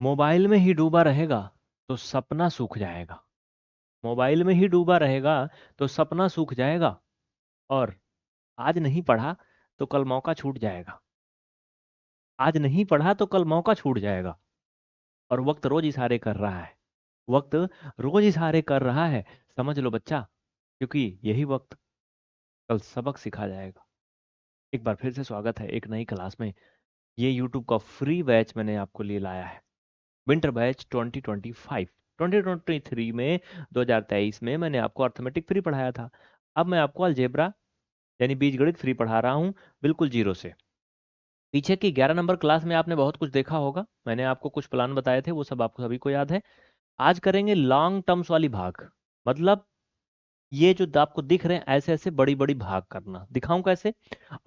Mobile में ही डूबा रहेगा तो सपना सूख जाएगा। मोबाइल में ही डूबा रहेगा तो सपना सूख जाएगा। और आज नहीं पढ़ा तो कल मौका छूट जाएगा। आज नहीं पढ़ा तो कल मौका छूट जाएगा। और वक्त रोज इशारे कर रहा है। वक्त रोज इशारे कर रहा है। समझ लो बच्चा, क्योंकि यही वक्त कल सबक सिखा जाएगा। एक बार फिर से स्वागत है एक नई क्लास में। ये यूट्यूब का फ्री बैच मैंने आपको लिए लाया है। Winter batch 2025। 2023 में 2023 में मैंने आपको अर्थमेटिक फ्री पढ़ाया था। अब मैं आपको अलजेब्रा यानी बीजगणित फ्री पढ़ा रहा हूँ, बिल्कुल जीरो से। पीछे की 11 नंबर क्लास में आपने बहुत कुछ देखा होगा। मैंने आपको कुछ प्लान बताए थे, वो सब आपको सभी को याद है। आज करेंगे लॉन्ग टर्म्स वाली भाग। मतलब ये जो आपको दिख रहे हैं ऐसे ऐसे बड़ी बड़ी भाग करना, दिखाऊं कैसे?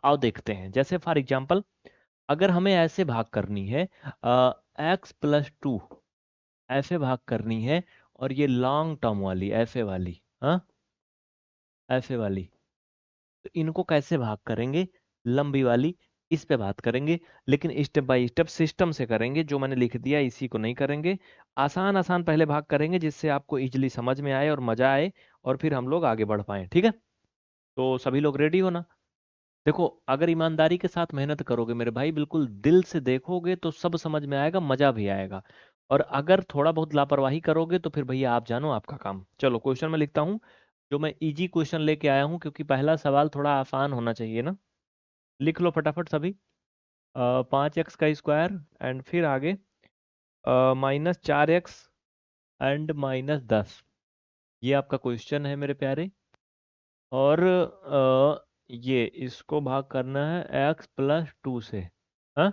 आओ देखते हैं। जैसे फॉर एग्जांपल, अगर हमें ऐसे भाग करनी है, x+2 ऐसे भाग करनी है, और ये लॉन्ग टर्म वाली ऐसे वाली, हाँ ऐसे वाली, तो इनको कैसे भाग करेंगे? लंबी वाली इस पे बात करेंगे, लेकिन स्टेप बाय स्टेप सिस्टम से करेंगे। जो मैंने लिख दिया इसी को नहीं करेंगे। आसान आसान पहले भाग करेंगे जिससे आपको इजीली समझ में आए और मजा आए, और फिर हम लोग आगे बढ़ पाए। ठीक है? तो सभी लोग रेडी हो ना? देखो, अगर ईमानदारी के साथ मेहनत करोगे मेरे भाई, बिल्कुल दिल से देखोगे तो सब समझ में आएगा, मजा भी आएगा। और अगर थोड़ा बहुत लापरवाही करोगे तो फिर भैया आप जानो आपका काम। चलो क्वेश्चन में लिखता हूँ। जो मैं इजी क्वेश्चन लेके आया हूँ, क्योंकि पहला सवाल थोड़ा आसान होना चाहिए ना। लिख लो फटाफट सभी। 5x² एंड फिर आगे -4x एंड -10। ये आपका क्वेश्चन है मेरे प्यारे। और ये इसको भाग करना है x+2 से। हाँ,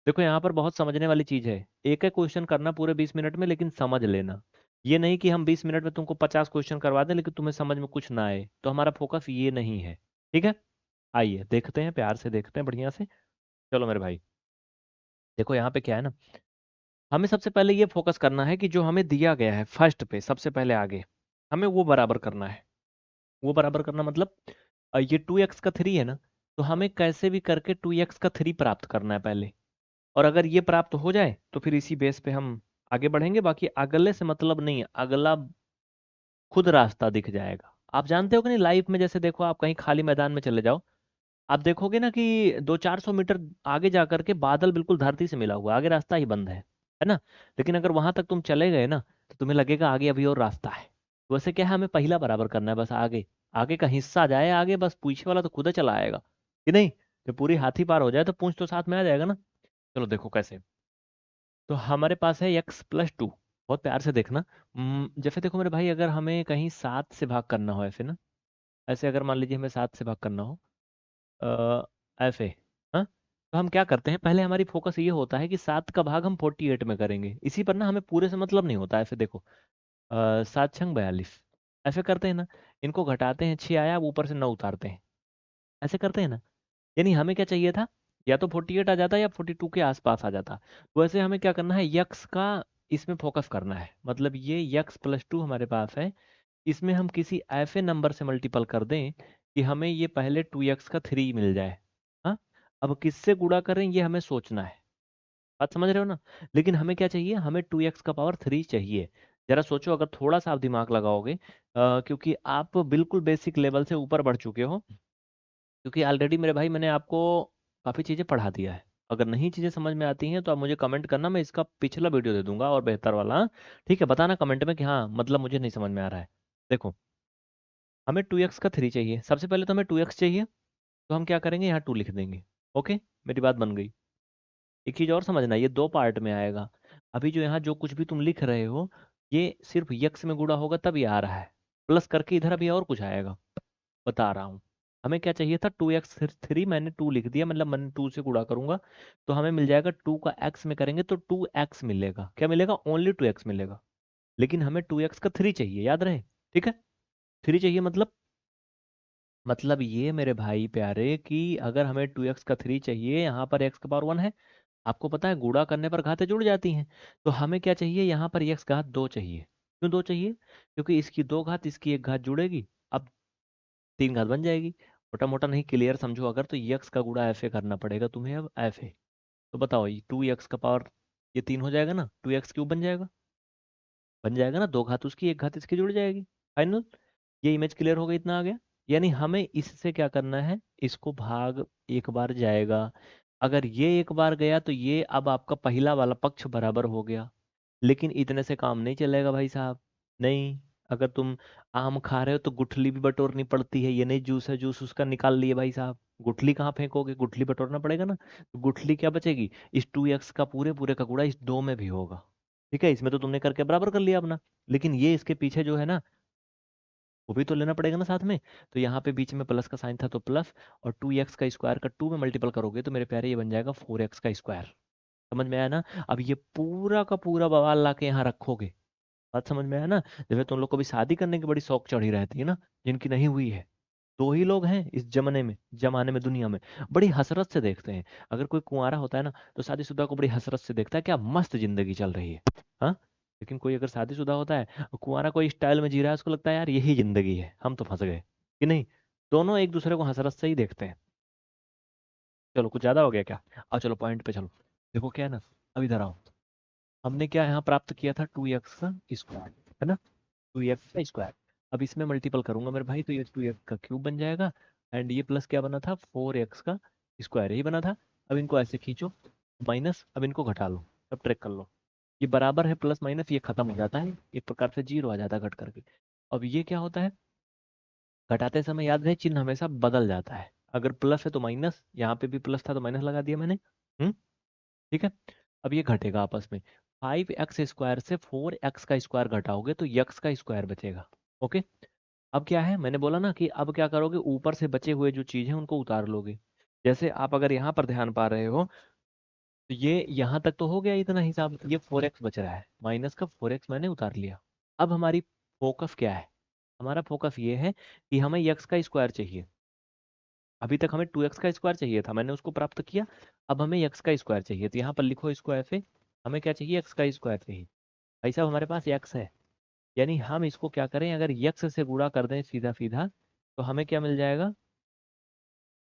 देखो यहाँ पर बहुत समझने वाली चीज है। एक एक क्वेश्चन करना पूरे 20 मिनट में, लेकिन समझ लेना। ये नहीं कि हम 20 मिनट में तुमको 50 क्वेश्चन करवा दें लेकिन तुम्हें समझ में कुछ ना आए, तो हमारा फोकस ये नहीं है। ठीक है? आइए देखते हैं, प्यार से देखते हैं, बढ़िया से। चलो मेरे भाई, देखो यहाँ पे क्या है ना। हमें सबसे पहले ये फोकस करना है कि जो हमें दिया गया है फर्स्ट पे सबसे पहले आगे, हमें वो बराबर करना है। वो बराबर करना मतलब, ये 2x का 3 है ना, तो हमें कैसे भी करके 2x का 3 प्राप्त करना है पहले। और अगर ये प्राप्त हो जाए तो फिर इसी बेस पे हम आगे बढ़ेंगे। बाकी अगले से मतलब नहीं है, अगला खुद रास्ता दिख जाएगा। आप जानते हो कि नहीं, लाइफ में जैसे देखो, आप कहीं खाली मैदान में चले जाओ, आप देखोगे ना कि 200-400 मीटर आगे जा करके बादल बिल्कुल धरती से मिला हुआ है, आगे रास्ता ही बंद है ना? लेकिन अगर वहां तक तुम चले गए ना, तो तुम्हें लगेगा आगे अभी और रास्ता है। वैसे क्या है, हमें पहला बराबर करना है बस। आगे आगे का हिस्सा जाए आगे, बस पीछे वाला तो खुद ही चला आएगा कि नहीं। जब पूरी हाथी पार हो जाए तो पूंछ तो साथ में आ जाएगा ना। चलो देखो कैसे। तो हमारे पास है x+2। बहुत प्यार से देखना। जैसे देखो मेरे भाई, अगर हमें कहीं 7 से भाग करना हो ऐसे ना, ऐसे अगर मान लीजिए हमें 7 से भाग करना हो, ऐसे, हाँ, तो हम क्या करते हैं, पहले हमारी फोकस ये होता है कि 7 का भाग हम 48 में करेंगे। इसी पर ना हमें पूरे से मतलब नहीं होता। ऐसे देखो, 7×42 ऐसे करते हैं ना। इनको घटाते हैं, 6 आया, अब ऊपर से 9 उतारते हैं, ऐसे करते हैं ना। यानी हमें क्या चाहिए था, या तो 48 आ जाता या 42 के आसपास आ जाता। वैसे हमें क्या करना है, यक्स का इसमें फोकस करना है। मतलब ये x+2 हमारे पास है, इसमें हम किसी ऐसे नंबर से मल्टीपल कर दें कि हमें ये पहले 2x का 3 मिल जाए। हाँ, अब किससे गुणा करें ये हमें सोचना है। बात समझ रहे हो ना? लेकिन हमें क्या चाहिए, हमें 2x⁻³ चाहिए। जरा सोचो, अगर थोड़ा सा आप दिमाग लगाओगे, क्योंकि आप बिल्कुल बेसिक लेवल से ऊपर बढ़ चुके हो। क्योंकि ऑलरेडी मेरे भाई मैंने आपको काफ़ी चीज़ें पढ़ा दिया है। अगर नहीं चीज़ें समझ में आती हैं तो आप मुझे कमेंट करना, मैं इसका पिछला वीडियो दे दूंगा और बेहतर वाला, हाँ? ठीक है, बताना कमेंट में कि हाँ मतलब मुझे नहीं समझ में आ रहा है। देखो, हमें 2x का 3 चाहिए। सबसे पहले तो हमें 2x चाहिए, तो हम क्या करेंगे, यहाँ 2 लिख देंगे। ओके, मेरी बात बन गई। एक चीज़ और समझना, ये 2 पार्ट में आएगा। अभी जो यहाँ जो कुछ भी तुम लिख रहे हो, ये सिर्फ यक्स में गुणा होगा तब ये आ रहा है। प्लस करके इधर अभी और कुछ आएगा, बता रहा हूँ। हमें क्या चाहिए था, 2x3, मैंने 2 लिख दिया, मतलब मैंने 2 से गुणा करूंगा तो हमें मिल जाएगा। 2 का x में करेंगे तो 2x मिलेगा। क्या मिलेगा? ओनली 2x मिलेगा। लेकिन हमें 2x का 3 चाहिए, याद रहे। ठीक है? 3 चाहिए मतलब ये मेरे भाई प्यारे कि अगर हमें 2x का 3 चाहिए, यहाँ पर x⁻1 है। आपको पता है गुणा करने पर घातें जुड़ जाती हैं। तो हमें क्या चाहिए, यहाँ पर x⁻2 चाहिए। क्यों 2 चाहिए? क्योंकि इसकी 2 घात इसकी 1 घात जुड़ेगी, अब 3 घात बन जाएगी। मोटा मोटा नहीं, क्लियर समझो। अगर तो यक्स का गुणा ऐसे करना पड़ेगा तुम्हें, अब ऐसे। तो बताओ, ये 2x⁻³ ये 3 हो जाएगा ना, 2x³ बन जाएगा ना, 2 घात उसकी 1 घात इसकी जुड़ जाएगी। फाइनल। ये इमेज क्लियर हो गई, इतना आ गया। यानी हमें इससे क्या करना है, इसको भाग एक बार जाएगा। अगर ये एक बार गया तो ये अब आपका पहला वाला पक्ष बराबर हो गया। लेकिन इतने से काम नहीं चलेगा भाई साहब। नहीं। अगर तुम आम खा रहे हो तो गुठली भी बटोरनी पड़ती है, ये नहीं जूस है जूस उसका निकाल लिए भाई साहब, गुठली कहाँ फेंकोगे, गुठली बटोरना पड़ेगा ना, तो गुठली क्या बचेगी, इस 2x का पूरे पूरे का कूड़ा इस 2 में भी होगा। ठीक है, इसमें तो तुमने करके बराबर कर लिया अपना। लेकिन ये इसके पीछे जो है ना, वो भी तो लेना पड़ेगा ना साथ में। तो यहाँ पे बीच में प्लस का साइन था तो प्लस, और 2x का स्क्वायर का 2 में मल्टीपल करोगे तो मेरे प्यारे ये बन जाएगा 4x का स्क्वायर। समझ में आया ना। अब ये पूरा का पूरा बवाल ला के यहाँ रखोगे। बात समझ में आया ना। जैसे तुम लोग को भी शादी करने की बड़ी शौक चढ़ी रहती है ना, जिनकी नहीं हुई है, 2 ही लोग हैं इस जमाने में दुनिया में, बड़ी हसरत से देखते हैं। अगर कोई कुंवारा होता है ना, तो शादीशुदा को बड़ी हसरत से देखता है, क्या मस्त जिंदगी चल रही है। हाँ। लेकिन कोई अगर शादीशुदा होता है और कुंवारा कोई स्टाइल में जी रहा है, उसको लगता है यार यही जिंदगी है, हम तो फंस गए कि नहीं। दोनों एक दूसरे को हसरत से ही देखते हैं। चलो कुछ ज्यादा हो गया क्या। अब चलो पॉइंट पे चलो। देखो क्या है ना, अब इधर आओ। हमने क्या यहाँ प्राप्त किया था, 2x का स्क्वायर, है ना, 2x का स्क्वायर। अब इसमें मल्टीपल करूंगा मेरे भाई, तो ये 2x का क्यूब बन जाएगा। एंड ये प्लस क्या बना था, 4x का स्क्वायर यही बना था। अब इनको ऐसे खींचो, माइनस, अब इनको घटा लो, सब ट्रैक कर लो। ये बराबर है प्लस माइनस, ये खत्म हो जाता है, एक प्रकार से जीरो आ जाता है घट करके। अब ये क्या होता है, घटाते समय याद रहे चिन्ह हमेशा बदल जाता है। अगर प्लस है तो माइनस, यहाँ पे भी प्लस था तो माइनस लगा दिया मैंने। हम्म। ठीक है। अब ये घटेगा आपस में, 5x² से 4x का स्क्वायर घटाओगे तो यक्स का स्क्वायर बचेगा। ओके। अब क्या है, मैंने बोला ना कि अब क्या करोगे, ऊपर से बचे हुए जो चीज है उनको उतार लोगे। जैसे आप अगर यहाँ पर ध्यान पा रहे हो, तो ये यहाँ तक तो हो गया इतना हिसाब, ये 4x बच रहा है, माइनस का 4x मैंने उतार लिया। अब हमारी फोकस क्या है, हमारा फोकस ये है कि हमें यक्स का स्क्वायर चाहिए। अभी तक हमें 2x का स्क्वायर चाहिए था, मैंने उसको प्राप्त किया। अब हमें यक्स का स्क्वायर चाहिए, तो यहाँ पर लिखो स्क्वायर से, हमें क्या चाहिए, एक्स का स्क्वायर चाहिए। भाई साहब हमारे पास एक्स है, यानी हम इसको क्या करें, अगर यक्स से गुणा कर दें सीधा सीधा, तो हमें क्या मिल जाएगा।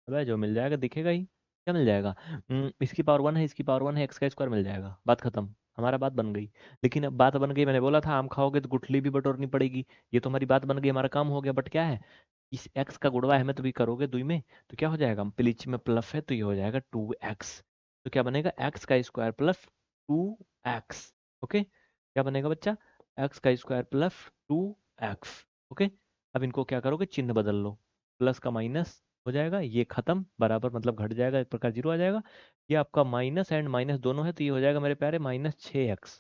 अबे जो मिल जाएगा दिखेगा ही, क्या मिल जाएगा, इसकी पावर 1 है, इसकी पावर 1 है, एक्स का स्क्वायर मिल जाएगा, बात खत्म। हमारा बात बन गई। लेकिन अब बात बन गई, मैंने बोला था आम खाओगे तो गुठली भी बटोरनी पड़ेगी। ये तो हमारी बात बन गई, हमारा काम हो गया। बट क्या है, इस एक्स का गुणवा है, में तो भी करोगे दुई में, तो क्या हो जाएगा, प्लीच में प्लस है तो ये हो जाएगा 2x। तो क्या बनेगा, एक्स का स्क्वायर प्लस 2x। ओके, क्या बनेगा बच्चा, एक्स का स्क्वायर प्लस 2x। ओके। अब इनको क्या करोगे, चिन्ह बदल लो, प्लस का माइनस हो जाएगा, ये खत्म, बराबर मतलब घट जाएगा, एक प्रकार जीरो आ जाएगा। ये आपका माइनस एंड माइनस दोनों है, तो ये हो जाएगा मेरे प्यारे -6x।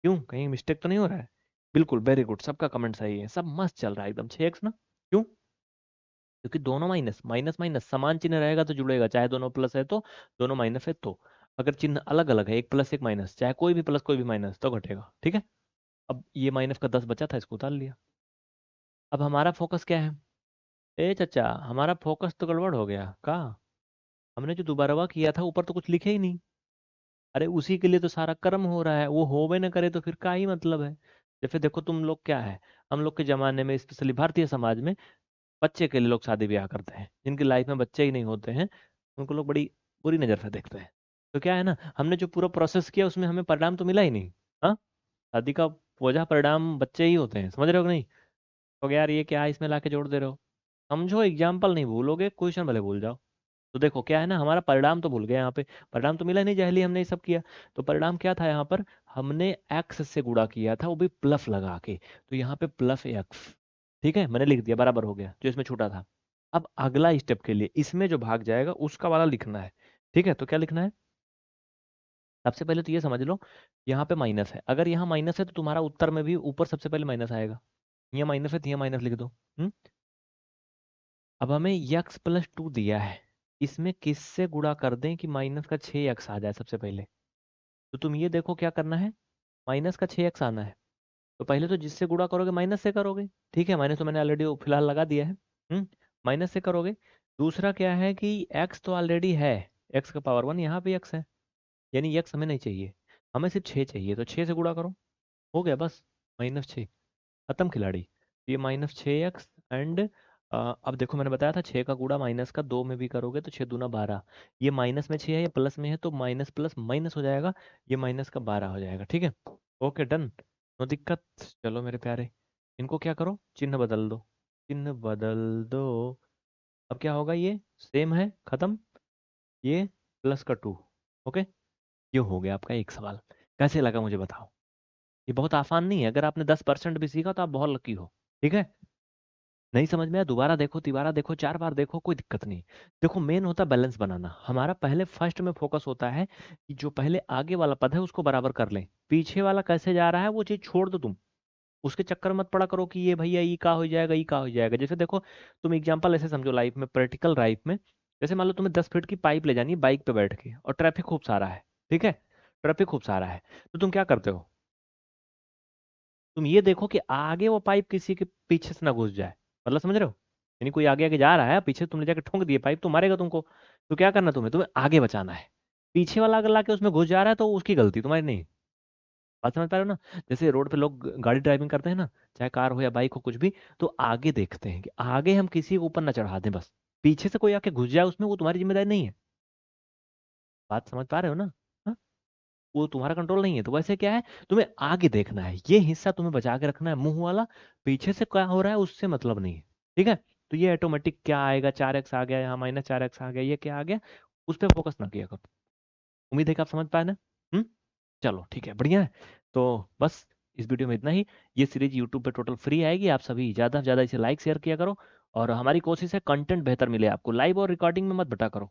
क्यों, कहीं मिस्टेक तो नहीं हो रहा है। बिल्कुल वेरी गुड, सबका कमेंट सही है, सब मस्त चल रहा है एकदम, 6x ना। क्यों, क्योंकि दोनों माइनस माइनस माइनस समान चिन्ह रहेगा तो जुड़ेगा, चाहे दोनों प्लस है तो, दोनों माइनस है तो। अगर चिन्ह अलग अलग है, एक प्लस एक माइनस, चाहे कोई भी प्लस कोई भी माइनस, तो घटेगा। ठीक है। अब ये माइनस का 10 बचा था, इसको उतार लिया। अब हमारा फोकस क्या है, ए चाचा हमारा फोकस तो गड़बड़ हो गया का। हमने जो दोबारा किया था ऊपर तो कुछ लिखे ही नहीं। अरे उसी के लिए तो सारा कर्म हो रहा है, वो होवे ना करे तो फिर का ही मतलब है। जैसे देखो तुम लोग क्या है, हम लोग के जमाने में स्पेशली भारतीय समाज में, बच्चे के लिए लोग शादी ब्याह करते हैं, जिनकी लाइफ में बच्चे ही नहीं होते हैं, उनको लोग बड़ी बुरी नज़र से देखते हैं। तो क्या है ना, हमने जो पूरा प्रोसेस किया उसमें हमें परिणाम तो मिला ही नहीं। हाँ। शादी का वजह परिणाम बच्चे ही होते हैं, समझ रहे हो कि नहीं। तो यार ये क्या इसमें लाके जोड़ दे रहे हो, समझो एग्जाम्पल नहीं भूलोगे, क्वेश्चन भले भूल जाओ। तो देखो क्या है ना, हमारा परिणाम तो भूल गए यहाँ पे, परिणाम तो मिला नहीं, जहली हमने ये सब किया। तो परिणाम क्या था यहाँ पर, हमने एक्स से गुणा किया था, वो भी प्लस लगा के, तो यहाँ पे प्लस एक्स। ठीक है, मैंने लिख दिया, बराबर हो गया जो इसमें छूटा था। अब अगला स्टेप के लिए इसमें जो भाग जाएगा उसका वाला लिखना है। ठीक है, तो क्या लिखना है, सबसे पहले तो ये समझ लो, यहाँ पे माइनस है, अगर यहाँ माइनस है तो तुम्हारा उत्तर में भी ऊपर सबसे पहले माइनस आएगा। यहाँ माइनस है तो यहाँ माइनस लिख दो। अब हमें x+2 दिया है, इसमें किससे गुणा कर दें कि माइनस का 6x आ जाए सबसे पहले। तो तुम ये देखो क्या करना है, माइनस का 6x आना है, तो पहले तो जिससे गुणा करोगे माइनस से करोगे। ठीक है, माइनस तो मैंने ऑलरेडी फिलहाल लगा दिया है। माइनस से करोगे। दूसरा क्या है कि x तो ऑलरेडी है, x का पावर 1, यहाँ पे x है, यानी x हमें नहीं चाहिए, हमें सिर्फ 6 चाहिए, तो 6 से गुणा करो, हो गया बस, -6, खत्म खिलाड़ी। ये -6x एंड अब देखो मैंने बताया था 6 का गुणा माइनस का 2 में भी करोगे तो 6 दूना 12। ये माइनस में 6 है, ये प्लस में है, तो माइनस प्लस माइनस हो जाएगा, ये माइनस का 12 हो जाएगा। ठीक है, ओके डन, नो दिक्कत। चलो मेरे प्यारे, इनको क्या करो, चिन्ह बदल दो, चिन्ह बदल दो। अब क्या होगा, ये सेम है, खत्म, ये प्लस का 2। ओके, ये हो गया आपका एक सवाल। कैसे लगा मुझे बताओ। ये बहुत आसान नहीं है, अगर आपने 10% भी सीखा तो आप बहुत लकी हो। ठीक है, नहीं समझ में आया दोबारा देखो, तिबारा देखो, 4 बार देखो, कोई दिक्कत नहीं। देखो मेन होता है बैलेंस बनाना, हमारा पहले फर्स्ट में फोकस होता है कि जो पहले आगे वाला पद है उसको बराबर कर लें, पीछे वाला कैसे जा रहा है वो चीज छोड़ दो तुम, उसके चक्कर में मत पड़ा करो कि ये भैया ई का हो जाएगा, ई का हो जाएगा। जैसे देखो, तुम एग्जांपल ऐसे समझो लाइफ में, प्रैक्टिकल लाइफ में, जैसे मान लो तुम्हें 10 फीट की पाइप ले जानी है बाइक पे बैठ के, और ट्रैफिक खूब सारा है। ठीक है, ट्रैफिक खूब सारा है, तो तुम क्या करते हो, तुम ये देखो कि आगे वो पाइप किसी के पीछे से ना घुस जाए। मतलब समझ रहे हो, यानी कोई आगे आगे जा रहा है, पीछे तुमने जाके ठोक दिए पाइप तो मारेगा तुमको। तो क्या करना, तुम्हें तुम्हें आगे बचाना है। पीछे वाला अगर लाके उसमें घुस जा रहा है तो उसकी गलती, तुम्हारी नहीं। बात समझ पा रहे हो ना, जैसे रोड पे लोग गाड़ी ड्राइविंग करते हैं ना, चाहे कार हो या बाइक हो कुछ भी, तो आगे देखते हैं कि आगे हम किसी के ऊपर ना चढ़ा दें बस, पीछे से कोई आके घुस जाए उसमें वो तुम्हारी जिम्मेदारी नहीं है। बात समझ पा रहे हो ना। हाँ? वो तुम्हारा कंट्रोल नहीं है, तो वैसे क्या है, तुम्हें आगे देखना है, ये हिस्सा तुम्हें बचा के रखना है, मुंह वाला। पीछे से क्या हो रहा है उससे मतलब नहीं है। ठीक है, तो ये ऑटोमेटिक क्या आएगा, 4x आ गया, यहाँ -4x आ गया, ये क्या आ गया, उस पर फोकस ना किया करो। उम्मीद है कि आप समझ पाए ना। हम्म, चलो ठीक है, बढ़िया है। तो बस इस वीडियो में इतना ही। ये सीरीज यूट्यूब पे टोटल फ्री आएगी, आप सभी ज़्यादा से ज़्यादा इसे लाइक शेयर किया करो। और हमारी कोशिश है कंटेंट बेहतर मिले आपको, लाइव और रिकॉर्डिंग में मत बटा करो।